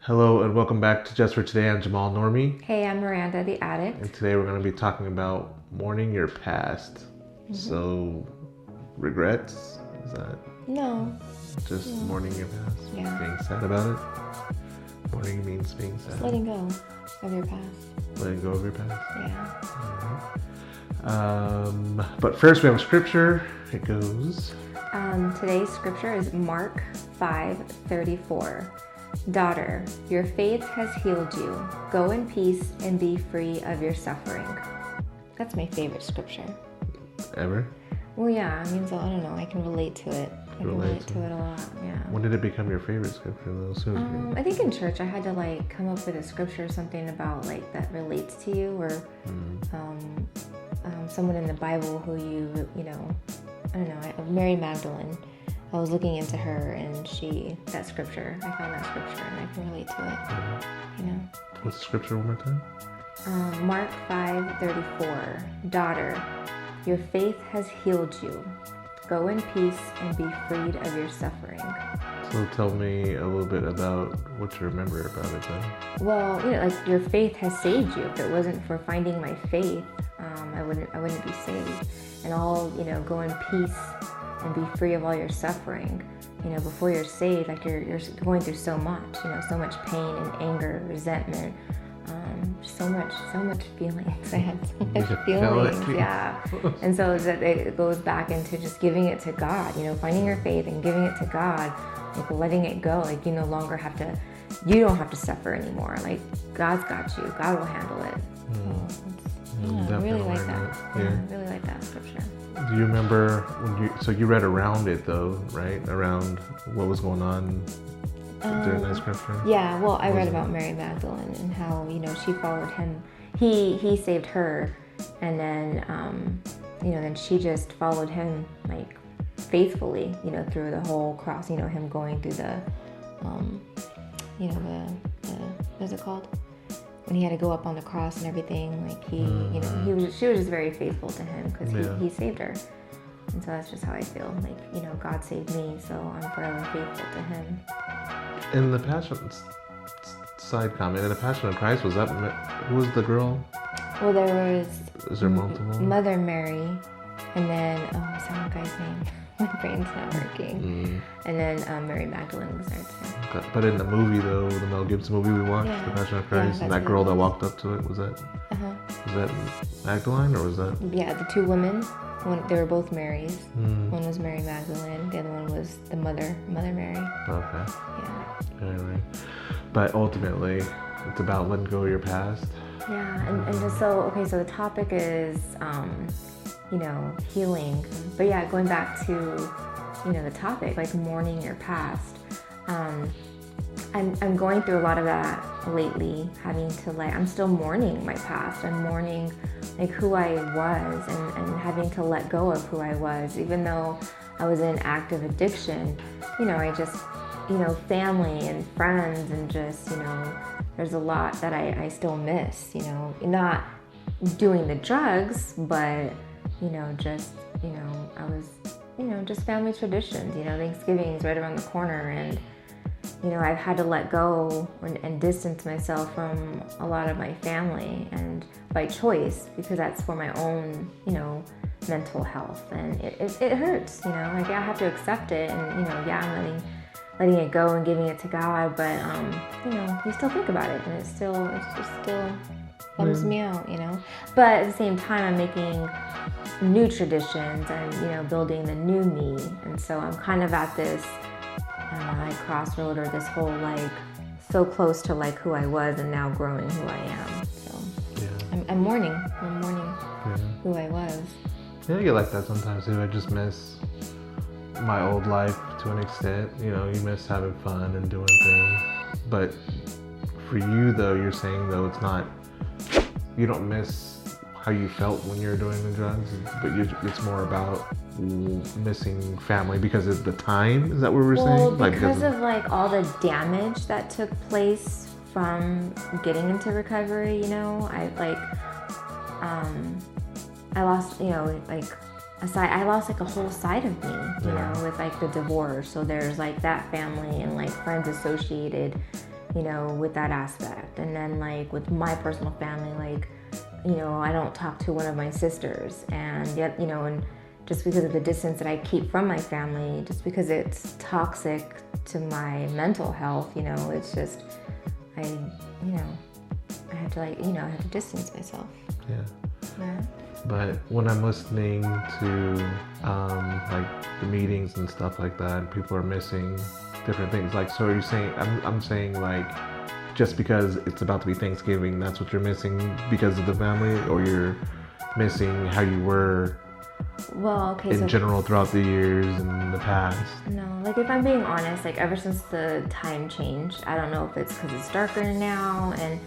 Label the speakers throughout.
Speaker 1: Hello and welcome back to Just for Today. I'm Jamal Normie,
Speaker 2: Hey, I'm Miranda, the addict.
Speaker 1: and today we're going to be talking about mourning your past. So, regrets? Is that
Speaker 2: No.
Speaker 1: just mourning your past?
Speaker 2: Yeah.
Speaker 1: Being sad about it? Mourning means being sad.
Speaker 2: Letting go of your past.
Speaker 1: Letting go of your past.
Speaker 2: Yeah.
Speaker 1: But first we have a scripture. It goes,
Speaker 2: Today's scripture is Mark 5:34. Daughter, your faith has healed you. Go in peace and be free of your suffering. That's my favorite scripture.
Speaker 1: ever?
Speaker 2: Well, yeah, I mean, so I don't know. I can relate to it. I can relate to it a lot. Yeah.
Speaker 1: When did it become your favorite scripture though? Soon.
Speaker 2: I think in church I had to come up with a scripture or something about that relates to you, or someone in the Bible who I don't know, Mary Magdalene. I was looking into her and that scripture, I found that scripture and I can relate to it,
Speaker 1: What's the scripture one more time?
Speaker 2: Mark 5:34. Daughter, your faith has healed you. Go in peace and be freed of your suffering.
Speaker 1: So tell me a little bit about what you remember about it then.
Speaker 2: Well, your faith has saved you. If it wasn't for finding my faith, I wouldn't be saved. And go in peace and be free of all your suffering. Before you're saved, you're going through so much, so much pain and anger, resentment, so much feelings. I had so much feelings, yeah. And so that it goes back into just giving it to God, finding your faith and giving it to God, letting it go. You don't have to suffer anymore. God's got you. God will handle it. I really like that. Yeah, I really like that scripture.
Speaker 1: Do you remember so you read around it though, right? Around what was going on during that scripture?
Speaker 2: Yeah, well, I read about Mary Magdalene and how, she followed him. He saved her, and then, then she just followed him, faithfully, through the whole cross, him going through the what's it called? When he had to go up on the cross and everything, she was just very faithful to him because he saved her. And so that's just how I feel. God saved me, so I'm forever faithful to him.
Speaker 1: In the Passion, side comment, in the Passion of Christ, who was the girl?
Speaker 2: Well, there was...
Speaker 1: Is there multiple?
Speaker 2: Mother Mary, and then, what's that guy's name? My brain's not working. And then Mary Magdalene was there too.
Speaker 1: Okay. But in the movie though, the Mel Gibson movie we watched, The Passion of Christ, and that girl that walked up to it, was that Magdalene, or was that?
Speaker 2: Yeah, the two women. They were both Marys. One was Mary Magdalene. The other one was the Mother Mary.
Speaker 1: Okay.
Speaker 2: Yeah.
Speaker 1: Anyway, but ultimately, it's about letting go of your past.
Speaker 2: Yeah, and just so the topic is, healing. But yeah, going back to, the topic, mourning your past. I'm going through a lot of that lately, having to I'm still mourning my past. I'm mourning who I was and having to let go of who I was, even though I was in active addiction. I just, family and friends and just, there's a lot that I still miss, not doing the drugs, but, I was, just family traditions, Thanksgiving is right around the corner, and I've had to let go and distance myself from a lot of my family, and by choice, because that's for my own, mental health, and it hurts, I have to accept it, and I'm letting it go and giving it to God, but you still think about it, and it just still bums me out, But at the same time, I'm making new traditions and building the new me, and so I'm kind of at this crossroad, or this whole so close to who I was and now growing who I am. So I'm mourning who I was.
Speaker 1: Yeah, I get like that sometimes too. I just miss my old life to an extent. You miss having fun and doing things. But for you though, you're saying though it's not, you don't miss how you felt when you're doing the drugs, but it's more about missing family because of the time. Is that what we're saying?
Speaker 2: Because of all the damage that took place from getting into recovery, I lost, I lost a whole side of me, with the divorce. So there's that family and friends associated with that aspect. And then like with my personal family, like, I don't talk to one of my sisters, and yet, and just because of the distance that I keep from my family, just because it's toxic to my mental health, it's just, I have to I have to distance myself. Yeah.
Speaker 1: But when I'm listening to like the meetings and stuff like that, people are missing different things. Like, so are you saying, I'm saying like, just because it's about to be Thanksgiving, that's what you're missing because of the family, or you're missing how you were in general throughout the years in the past?
Speaker 2: No, like if I'm being honest, like ever since the time changed, I don't know if it's because it's darker now, and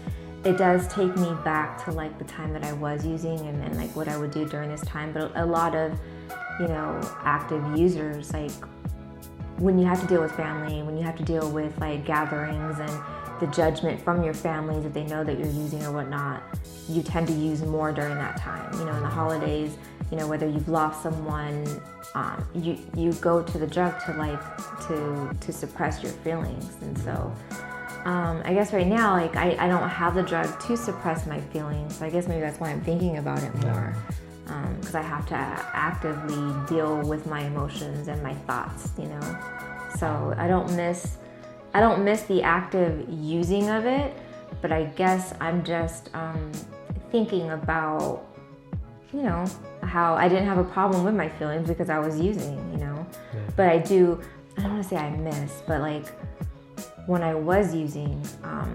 Speaker 2: it does take me back to like the time that I was using and like what I would do during this time. But a lot of, active users, like when you have to deal with family, when you have to deal with like gatherings and the judgment from your families that they know that you're using or whatnot, you tend to use more during that time. In the holidays, whether you've lost someone, you go to the drug to suppress your feelings. And so I guess right now, like I don't have the drug to suppress my feelings. So I guess maybe that's why I'm thinking about it more, because I have to actively deal with my emotions and my thoughts. So I don't miss the active using of it, but I guess I'm just thinking about, how I didn't have a problem with my feelings because I was using, But I don't want to say I miss, but like when I was using, I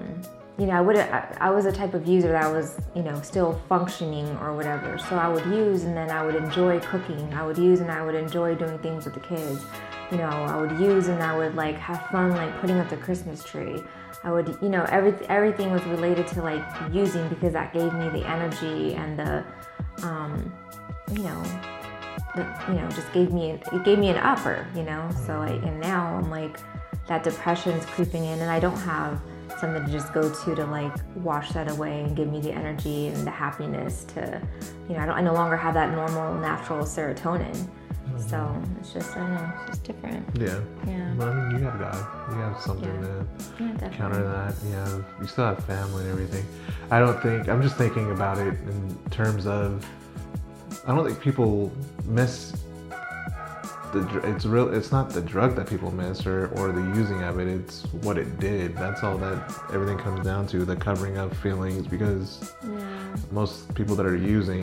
Speaker 2: was a type of user that was, still functioning or whatever. So I would use, and then I would enjoy cooking. I would use and I would enjoy doing things with the kids. I would use and I would like have fun like putting up the Christmas tree. I would, everything was related to like using, because that gave me the energy and just gave me an upper, So and now I'm like, that depression's creeping in, and I don't have something to just go to like wash that away and give me the energy and the happiness to, I no longer have that normal natural serotonin. So it's just, I don't know, it's just different.
Speaker 1: Yeah. Well, I mean, you have God. You have something to counter that. You still have family and everything. I'm just thinking about it in terms of, I don't think people miss it's not the drug that people miss or the using of it, it's what it did. That's all that everything comes down to, the covering of feelings, because most people that are using,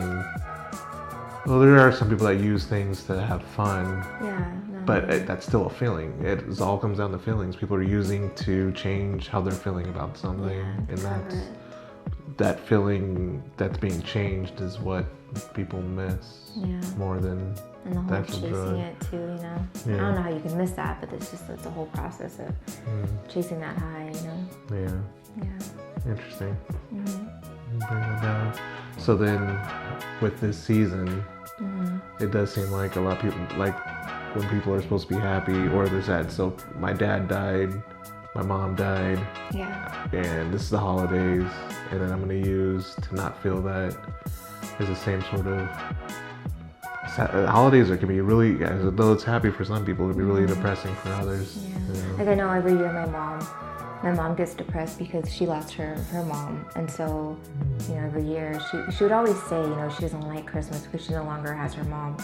Speaker 1: well, there are some people that use things to have fun, but that's still a feeling. It all comes down to feelings. People are using to change how they're feeling about something, and that feeling that's being changed is what people miss more than
Speaker 2: and the whole
Speaker 1: actual
Speaker 2: chasing
Speaker 1: drug.
Speaker 2: It too, I don't know how you can miss that, but it's a whole process of chasing that high,
Speaker 1: Yeah. Interesting. Bring it down. So then, with this season, it does seem like a lot of people, like when people are supposed to be happy or they're sad. So my dad died, my mom died, and this is the holidays, and then I'm gonna use to not feel that is the same sort of holidays can be really, though it's happy for some people, it can be really depressing for others.
Speaker 2: Like I know every year my mom gets depressed because she lost her mom, and so every year she would always say she doesn't like Christmas because she no longer has her mom.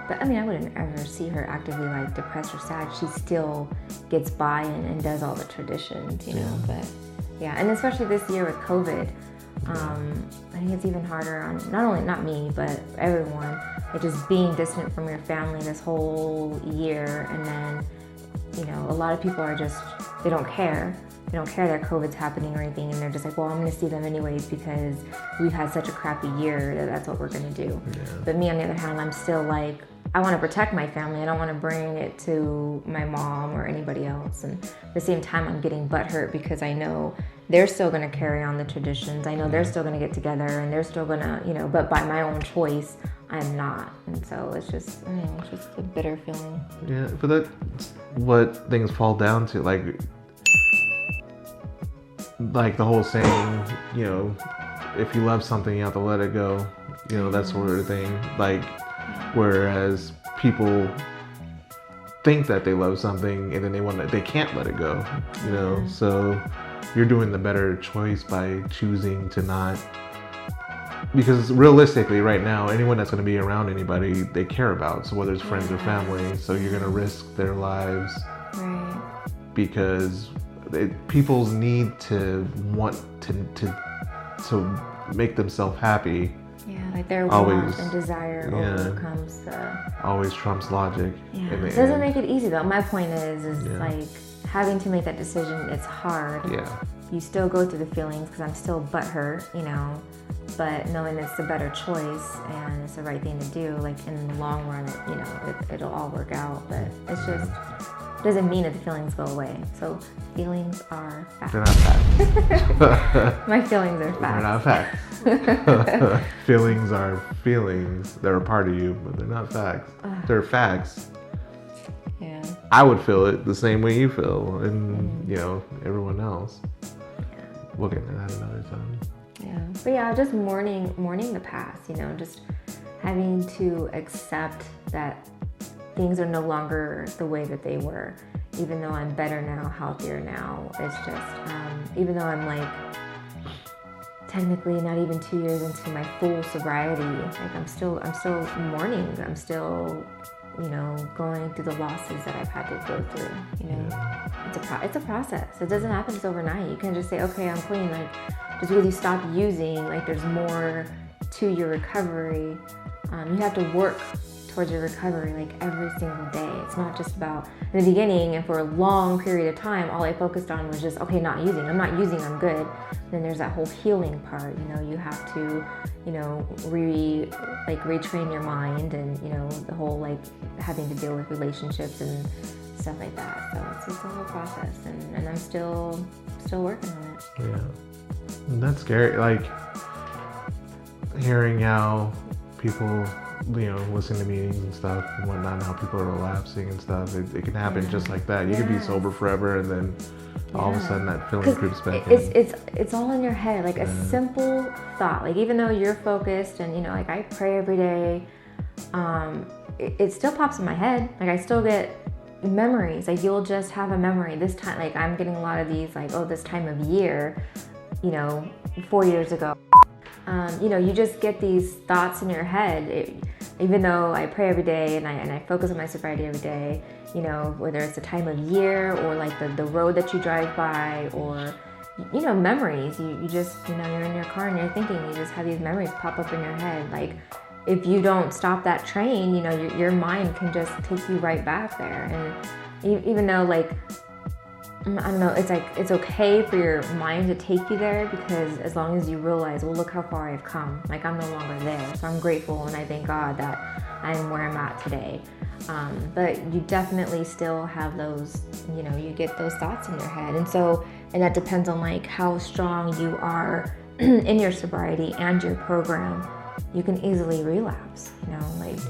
Speaker 2: But I mean, I wouldn't ever see her actively like depressed or sad. She still gets by and does all the traditions, But and especially this year with COVID, I think it's even harder on not me, but everyone. Like just being distant from your family this whole year, and then a lot of people are just, they don't care that COVID's happening or anything, and they're just like, well, I'm going to see them anyways because we've had such a crappy year that's what we're going to do. But me, on the other hand, I'm still like, I want to protect my family. I don't want to bring it to my mom or anybody else. And at the same time, I'm getting butthurt because I know they're still going to carry on the traditions. I know they're still going to get together, and they're still going to, but by my own choice, I'm not. And so it's just, it's just a bitter feeling.
Speaker 1: Yeah, but that's what things fall down to. Like the whole saying, if you love something, you have to let it go. That sort of thing. Like, whereas people think that they love something and then they can't let it go. So you're doing the better choice by choosing to not. Because realistically, right now, anyone that's going to be around anybody they care about, so whether it's friends or family, so you're going to risk their lives,
Speaker 2: Right.
Speaker 1: because people's need to want to make themselves happy.
Speaker 2: Yeah, like their
Speaker 1: Always.
Speaker 2: want and desire
Speaker 1: Yeah.
Speaker 2: overcomes the.
Speaker 1: Always trumps logic.
Speaker 2: Yeah,
Speaker 1: in the
Speaker 2: it doesn't
Speaker 1: end.
Speaker 2: make it easy though. My point is
Speaker 1: Yeah.
Speaker 2: like having to make that decision. It's hard.
Speaker 1: Yeah.
Speaker 2: You still go through the feelings because I'm still butthurt, you know. But knowing it's the better choice and it's the right thing to do, like in the long run, it'll all work out. But it's just doesn't mean that the feelings go away. So feelings are facts.
Speaker 1: They're not facts.
Speaker 2: My feelings are
Speaker 1: They're
Speaker 2: facts.
Speaker 1: not facts. Feelings are feelings. They're a part of you, but they're not facts. They're facts.
Speaker 2: Yeah.
Speaker 1: I would feel it the same way you feel, and everyone else.
Speaker 2: Yeah.
Speaker 1: We'll get into that another time.
Speaker 2: Yeah. But yeah, just mourning the past, just having to accept that things are no longer the way that they were. Even though I'm better now, healthier now, it's just, even though I'm like technically not even 2 years into my full sobriety, like I'm still mourning. I'm still, going through the losses that I've had to go through,
Speaker 1: Yeah.
Speaker 2: It's a process. It doesn't happen just overnight. You can just say, okay, I'm clean. Like just because you stop using, like there's more to your recovery. You have to work towards your recovery like every single day. It's not just about in the beginning and for a long period of time, all I focused on was just, okay, not using. I'm not using, I'm good. Then there's that whole healing part, you have to, retrain your mind and, the whole like having to deal with relationships and stuff like that. So it's just a whole process and I'm still working on it.
Speaker 1: Yeah. And that's scary. Like hearing how people, listen to meetings and stuff and whatnot, and how people are relapsing and stuff. It can happen just like that. You could be sober forever and then all of a sudden that feeling creeps back in.
Speaker 2: It's all in your head. Like a simple thought. Like even though you're focused and like I pray every day, it still pops in my head. Like I still get memories. Like you'll just have a memory this time. Like I'm getting a lot of these like, oh, this time of year, 4 years ago. You just get these thoughts in your head. Even though I pray every day and I focus on my sobriety every day, whether it's the time of year or like the road that you drive by or, memories. You just, you're in your car and you're thinking, you just have these memories pop up in your head. Like if you don't stop that train, your mind can just take you right back there. And even though like, I don't know, it's like, it's okay for your mind to take you there because as long as you realize, well, look how far I've come. Like I'm no longer there. So I'm grateful and I thank God that I'm where I'm at today. But you definitely still have those, you get those thoughts in your head. And that depends on like how strong you are in your sobriety and your program. You can easily relapse, like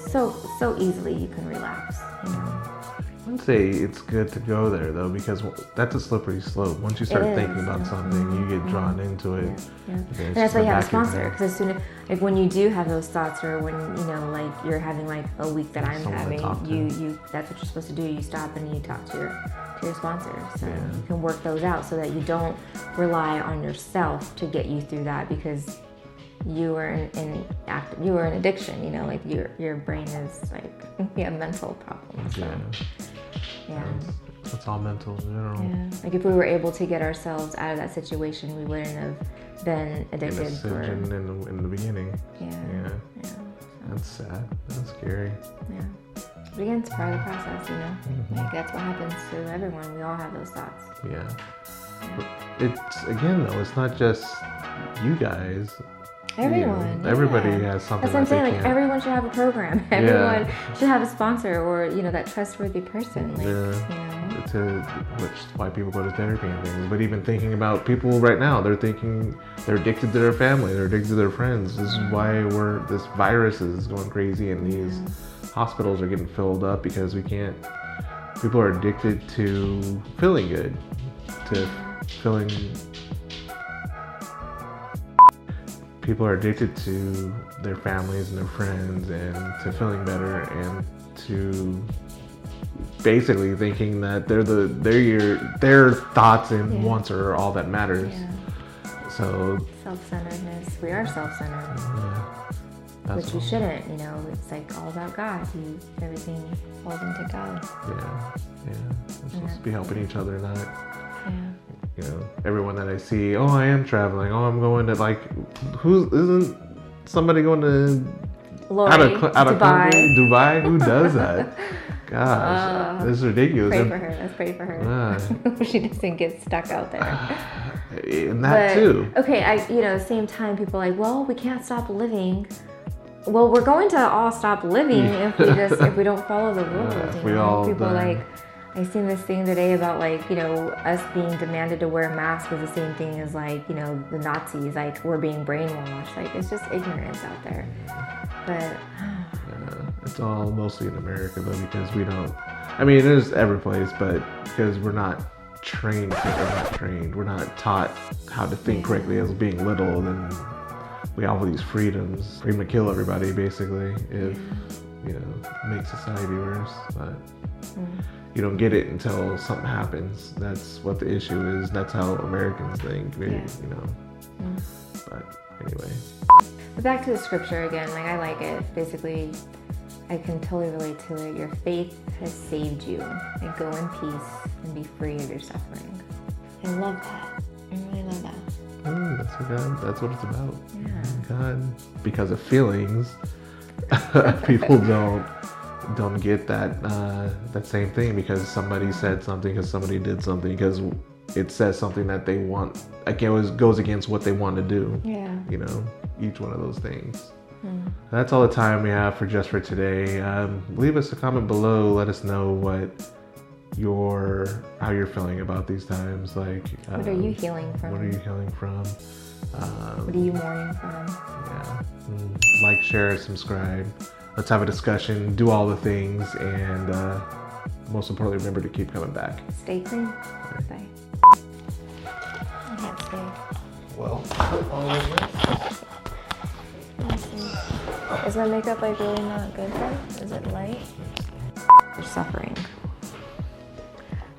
Speaker 2: so easily you can relapse,
Speaker 1: I would say it's good to go there though, because that's a slippery slope. Once you start thinking about something, you get drawn into it.
Speaker 2: Yeah. And that's why you have a sponsor, because as soon as, like when you do have those thoughts, or when like you're having like a week that I'm having, you that's what you're supposed to do. You stop and you talk to your sponsor, so you can work those out so that you don't rely on yourself to get you through that, because you are you are an addiction. Like your brain is like mental problems. So. Yeah.
Speaker 1: It's all mental in general.
Speaker 2: Yeah. Like if we were able to get ourselves out of that situation, we wouldn't have been addicted
Speaker 1: in the beginning.
Speaker 2: Yeah.
Speaker 1: That's sad. That's scary.
Speaker 2: Yeah. But again, it's part of the process, Like that's what happens to everyone. We all have those thoughts.
Speaker 1: Yeah. But it's again though, it's not just you guys.
Speaker 2: Everyone.
Speaker 1: Everybody has something.
Speaker 2: That's what I'm saying. Like everyone should have a program. Everyone should have a sponsor or that trustworthy person.
Speaker 1: Which is why people go to therapy and things. But even thinking about people right now, they're thinking they're addicted to their family. They're addicted to their friends. This is why this virus is going crazy and these hospitals are getting filled up because we can't. People are addicted to feeling good, People are addicted to their families and their friends and to feeling better and to basically thinking that their thoughts and wants are all that matters.
Speaker 2: Yeah.
Speaker 1: So
Speaker 2: Self-centeredness. We are self-centered.
Speaker 1: Yeah.
Speaker 2: Which we shouldn't, you know. It's like all about God. Everything falls into God.
Speaker 1: Yeah. We're supposed to be helping each other, not.
Speaker 2: Yeah.
Speaker 1: You know, everyone that I see, oh, I am traveling. Oh, I'm going to isn't somebody going to
Speaker 2: Lori,
Speaker 1: out of
Speaker 2: Dubai.
Speaker 1: country? Dubai? Who does that? Gosh, this is ridiculous.
Speaker 2: Pray for her. Let's pray for her. She doesn't get stuck out there.
Speaker 1: And that too.
Speaker 2: Okay, same time, people are like, well, we can't stop living. Well, we're going to all stop living if we don't follow the rules.
Speaker 1: If we all
Speaker 2: people like. I seen this thing today about us being demanded to wear masks was the same thing as the Nazis, we're being brainwashed. It's just ignorance out there. But
Speaker 1: it's all mostly in America though, because we don't. I mean, it is every place, but because we're not trained, we're not taught how to think correctly as being little. Then we have all these freedom to kill everybody basically if make society worse, but. You don't get it until something happens. That's what the issue is. That's how Americans think, But anyway.
Speaker 2: But back to the scripture again. I like it. Basically, I can totally relate to it. Your faith has saved you. Go in peace and be free of your suffering. I love that. I really love that.
Speaker 1: That's what it's about.
Speaker 2: Yeah.
Speaker 1: God, because of feelings, people don't get that same thing because somebody said something, because somebody did something, because it says something that they want. It goes against what they want to do.
Speaker 2: Yeah.
Speaker 1: Each one of those things. That's all the time we have for today. Leave us a comment below. Let us know how you're feeling about these times.
Speaker 2: What are you healing from?
Speaker 1: What are you healing from?
Speaker 2: What are you mourning from?
Speaker 1: Yeah. Like, share, subscribe. Let's have a discussion, do all the things, and most importantly, remember to keep coming back.
Speaker 2: Stay clean. Bye. I can't stay.
Speaker 1: Well,
Speaker 2: is my makeup really not good though? Is it light? You're suffering.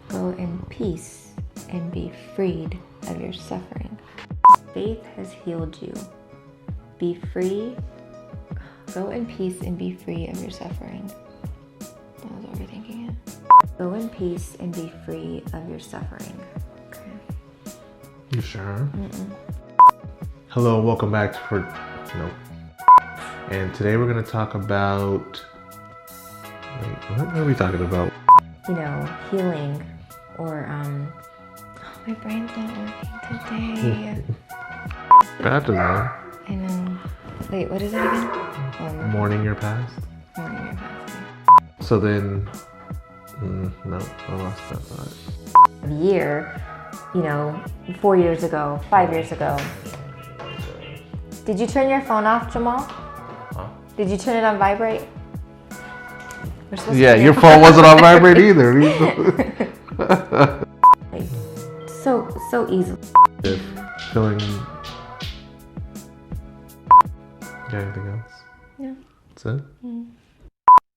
Speaker 2: Go in peace and be freed of your suffering. Faith has healed you. Be free. Go in peace and be free of your suffering. I was overthinking it. Go in peace and be free of your suffering. Okay.
Speaker 1: You sure? Hello, welcome back And today we're going to talk about... what are we talking about?
Speaker 2: Healing or my brain's not working today.
Speaker 1: Baptism.
Speaker 2: I know. Wait, what is it again?
Speaker 1: Mourning your past.
Speaker 2: Mourning your past.
Speaker 1: So then, no, I lost that thought.
Speaker 2: Year, 4 years ago, 5 years ago. Did you turn your phone off, Jamal?
Speaker 1: Huh?
Speaker 2: Did you turn it on vibrate?
Speaker 1: Yeah, your phone wasn't on vibrate either.
Speaker 2: so easily.
Speaker 1: Feeling. Got anything else?
Speaker 2: No.
Speaker 1: That's it?
Speaker 2: Yeah.